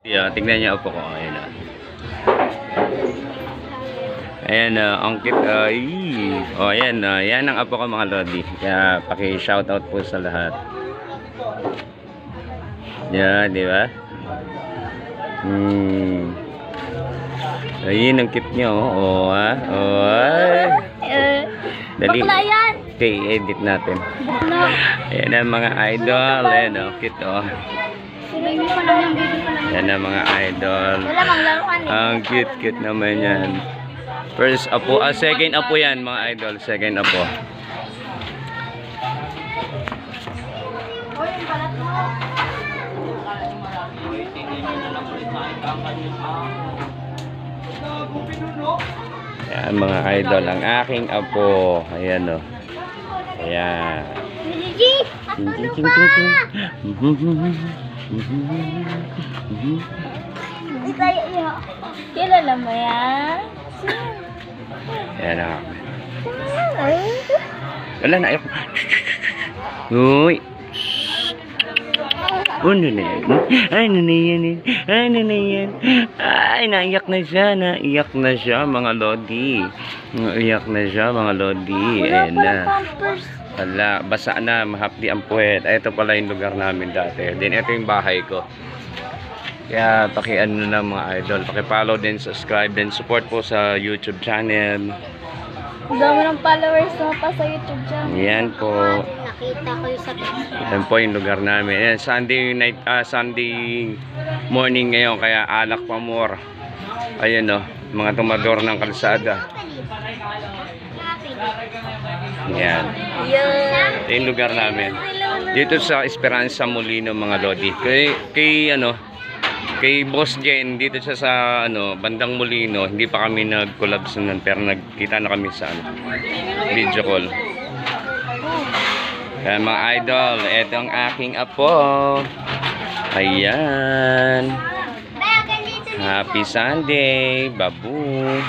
Yeah, tingnan niyo po ko. Ayan na. Ayan na, ang cute. Oh, ayan na. Yan ang apo ko mga lodi. Kaya paki-shoutout po sa lahat. Yan, di ba? Ayun ang cute niyo. Oh, ha? Oh, ay. Dali. Bakla yan. Okay, edit natin. Bakla. Ayan ang mga idol. Ayan oh, cute oh. Yan ang mga idol. Wala mang laruan eh. Ang cute naman yan. First apo, second apo yan mga idol. Second apo. Yan mga idol. Ang aking apo. Ayan o. Ayan. Gigi! Ano pa? Hindi kaya iya. Kilala mo yan? Ayan na. Wala na. Uy. Ano na yan? Ano na yan? Ano na yan? Ay, naiyak na siya. Naiyak na siya mga lodi. Naiyak na siya mga lodi. Ayan na. Wala, basa na, mahapdi ang puwet. Ay, ito pala yung lugar namin dati. Then, ito yung bahay ko. Kaya, paki-ano na mga idol. Paki-follow din, subscribe, then support po sa YouTube channel. Ang dami ng followers mo pa sa YouTube channel. Yan po. Nakita ko yung sa Facebook. Yan po yung lugar namin. Yan, Sunday night, Sunday morning ngayon. Kaya, alak pa more. Ayan o, mga tumador ng kalsada. Yan. Ito yung lugar namin. Dito sa Esperanza Molino mga lodi. Kay Boss Jen, dito siya sa bandang Molino. Hindi pa kami nag-collab nun, pero nagkita na kami sa video call. Kaya mga idol, ito ang aking apo. Ayan. Happy Sunday, babu.